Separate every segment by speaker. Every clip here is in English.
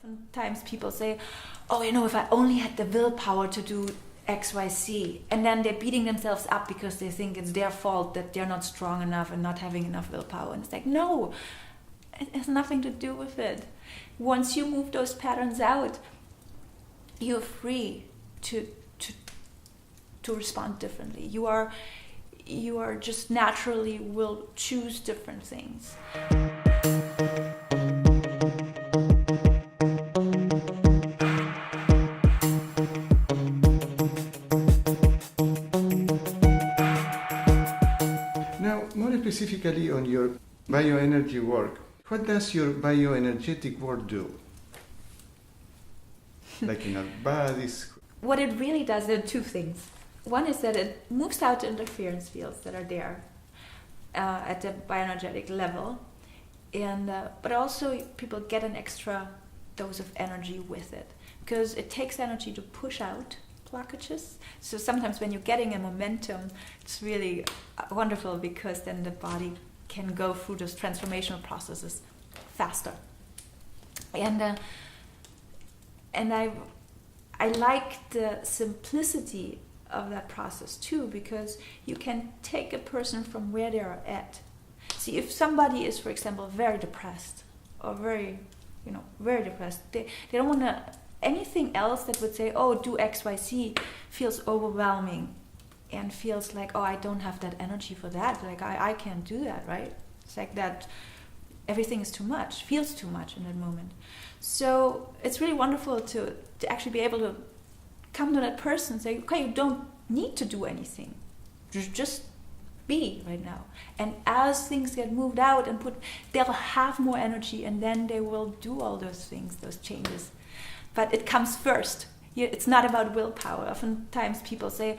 Speaker 1: Oftentimes people say, oh, if I only had the willpower to do X, Y, Z, and then they're beating themselves up because they think it's their fault that they're not strong enough and not having enough willpower. And it's like, no, it has nothing to do with it. Once you move those patterns out, you're free to respond differently. You are just naturally will choose different things.
Speaker 2: Now, more specifically on your bioenergy work, what does your bioenergetic work do? Like in our bodies?
Speaker 1: What it really does, there are two things. One is that it moves out the interference fields that are there at the bioenergetic level, and but also people get an extra dose of energy with it, because it takes energy to push out blockages. So sometimes when you're getting a momentum, it's really wonderful, because then the body can go through those transformational processes faster. And I like the simplicity of that process too, because you can take a person from where they are at. See, if somebody is, for example, very depressed or very depressed, they don't want to, anything else that would say, oh, do X, Y, Z, feels overwhelming and feels like, oh, I don't have that energy for that. Like, I can't do that, right? It's like that everything is too much, feels too much in that moment. So it's really wonderful to actually be able to come to that person and say, okay, you don't need to do anything. Just be right now. And as things get moved out and they'll have more energy, and then they will do all those things, those changes. But it comes first. It's not about willpower. Oftentimes people say,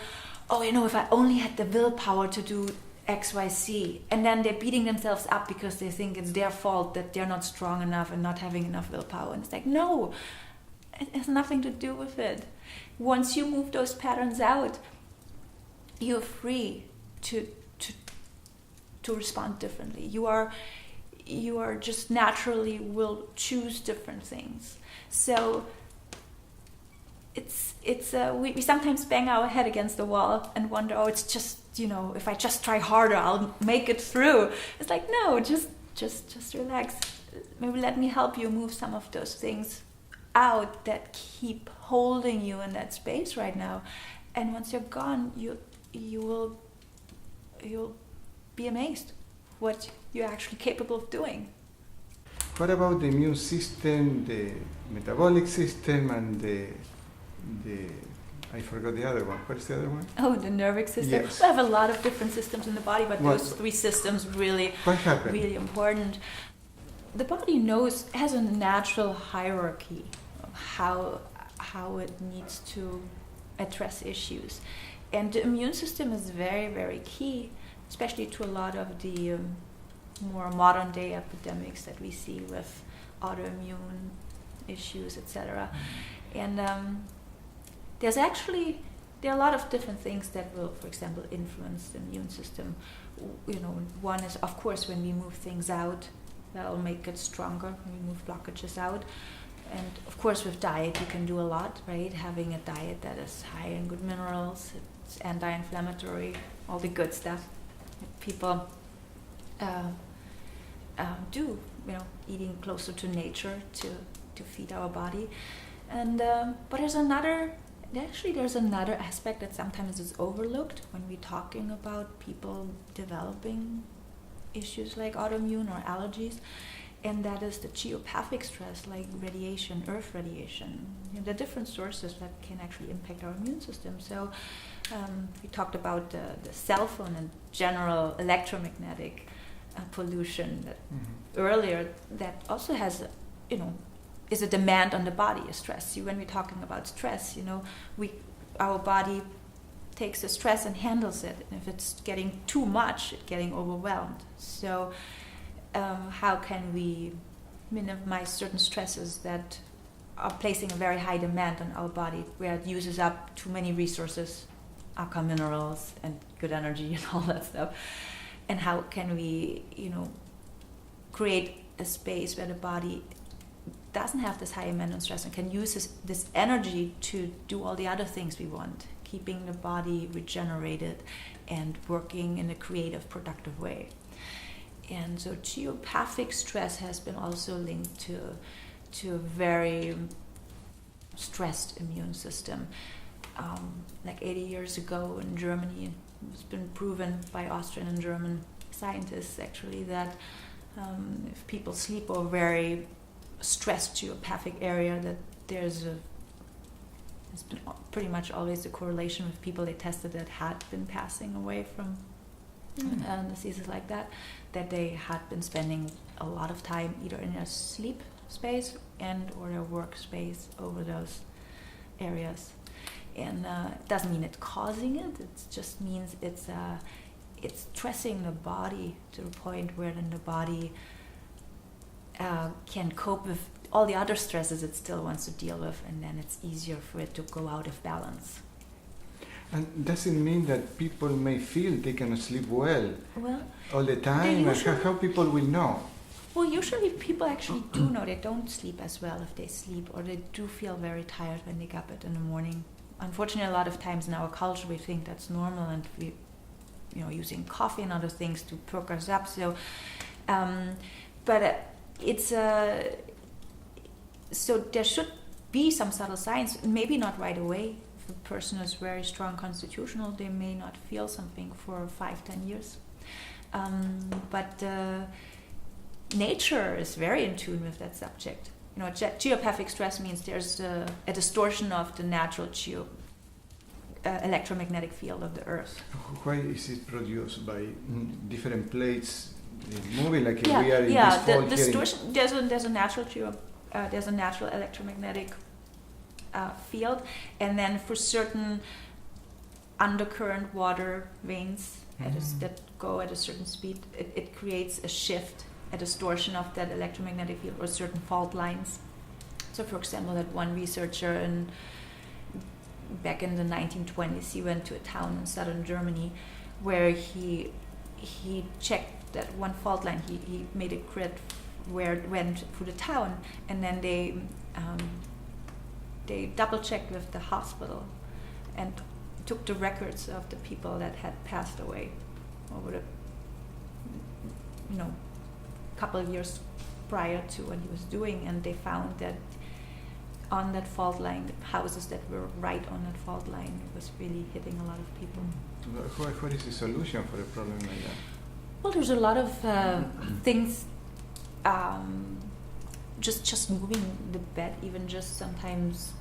Speaker 1: oh, if I only had the willpower to do X, Y, Z, and then they're beating themselves up because they think it's their fault that they're not strong enough and not having enough willpower. And it's like, no, it has nothing to do with it. Once you move those patterns out, you're free to respond differently. You are just naturally will choose different things. So we sometimes bang our head against the wall and wonder, oh, it's just, if I just try harder, I'll make it through. It's like, no, just relax. Maybe let me help you move some of those things out that keep holding you in that space right now. And once you're gone, you'll be amazed what you're actually capable of doing.
Speaker 2: What about the immune system, the metabolic system, and the I forgot the other one. What is the other one?
Speaker 1: Oh, the nervic system.
Speaker 2: Yes.
Speaker 1: We have a lot of different systems in the body, but those three systems really important. The body has a natural hierarchy of how it needs to address issues. And the immune system is very, very key, especially to a lot of the more modern day epidemics that we see with autoimmune issues, etc. And there are a lot of different things that will, for example, influence the immune system. One is, of course, when we move things out, that'll make it stronger, when we move blockages out. And of course, with diet, you can do a lot, right? Having a diet that is high in good minerals, it's anti-inflammatory, all the good stuff that people do, eating closer to nature to feed our body. And but there's another aspect that sometimes is overlooked when we're talking about people developing issues like autoimmune or allergies, and that is the geopathic stress, like radiation, earth radiation. The different sources that can actually impact our immune system. So we talked about the cell phone and general electromagnetic pollution that earlier, that also has is a demand on the body, a stress. See, when we're talking about stress, our body takes the stress and handles it. And if it's getting too much, it's getting overwhelmed. So how can we minimize certain stresses that are placing a very high demand on our body, where it uses up too many resources, aqua minerals and good energy and all that stuff? And how can we, create a space where the body doesn't have this high amount of stress and can use this energy to do all the other things we want, keeping the body regenerated and working in a creative, productive way. And so geopathic stress has been also linked to a very stressed immune system. Like 80 years ago in Germany, it's been proven by Austrian and German scientists actually that if people sleep over very stressed geopathic area, that there's been pretty much always a correlation with people they tested that had been passing away from diseases like that they had been spending a lot of time either in their sleep space and or their work space over those areas. And it doesn't mean it's causing it, it just means it's stressing the body to the point where then the body can cope with all the other stresses it still wants to deal with, and then it's easier for it to go out of balance.
Speaker 2: And does it mean that people may feel they cannot sleep well all the time? How people will know?
Speaker 1: Well, usually people actually do know they don't sleep as well if they sleep, or they do feel very tired when they get up in the morning. Unfortunately, a lot of times in our culture we think that's normal, and we, using coffee and other things to perk us up. So, so there should be some subtle signs. Maybe not right away. If a person is very strong constitutional, they may not feel something for 5-10 years. But nature is very in tune with that subject. Geopathic stress means there's a distortion of the natural electromagnetic field of the Earth.
Speaker 2: Why is it produced by different plates moving like we are in this fall
Speaker 1: the distortion. There's a natural electromagnetic field, and then for certain undercurrent water veins that go at a certain speed, it creates a shift, a distortion of that electromagnetic field, or certain fault lines. So, for example, that one researcher back in the 1920s, he went to a town in southern Germany where he checked that one fault line. He made a grid where it went through the town, and then they double checked with the hospital and took the records of the people that had passed away over the couple of years prior to what he was doing, and they found that on that fault line, the houses that were right on that fault line was really hitting a lot of people.
Speaker 2: What is the solution for a problem like that?
Speaker 1: Well, there's a lot of things. Just moving the bed, even just sometimes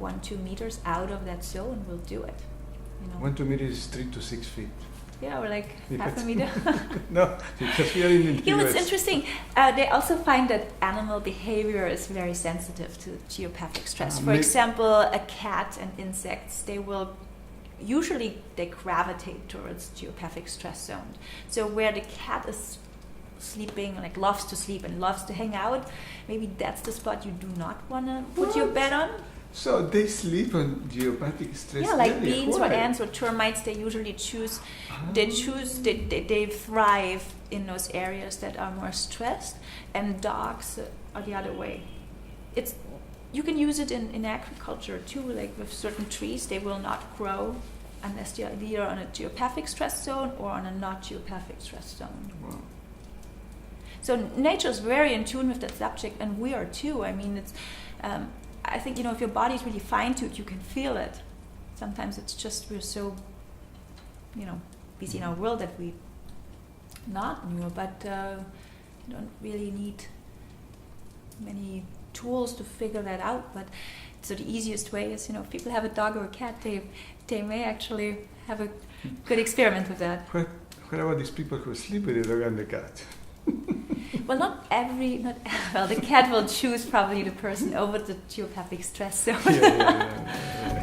Speaker 1: 1-2 meters out of that zone will do it.
Speaker 2: 1-2 meters is 3 to 6 feet.
Speaker 1: Yeah, or like half a meter.
Speaker 2: No, because we are in the US.
Speaker 1: It's interesting. They also find that animal behavior is very sensitive to geopathic stress. For example, a cat and insects, they gravitate towards geopathic stress zone. So where the cat is sleeping, like loves to sleep and loves to hang out, maybe that's the spot you do not want to put your bed on.
Speaker 2: So they sleep on geopathic stress.
Speaker 1: Yeah, like bees or ants or termites, they usually choose. They thrive in those areas that are more stressed, and dogs are the other way. You can use it in agriculture too. Like with certain trees, they will not grow unless they are either on a geopathic stress zone or on a not geopathic stress zone.
Speaker 2: Wow.
Speaker 1: So nature is very in tune with that subject, and we are too. I mean, it's. I think if your body is really fine-tuned, you can feel it. Sometimes it's just we're so, busy in our world that we not knew, but you don't really need many tools to figure that out. But so the easiest way is, if people have a dog or a cat, they may actually have a good experiment with that.
Speaker 2: What about these people who sleep with the dog and the cat?
Speaker 1: Well, the cat will choose probably the person over the geopathic stress zone.
Speaker 2: Yeah.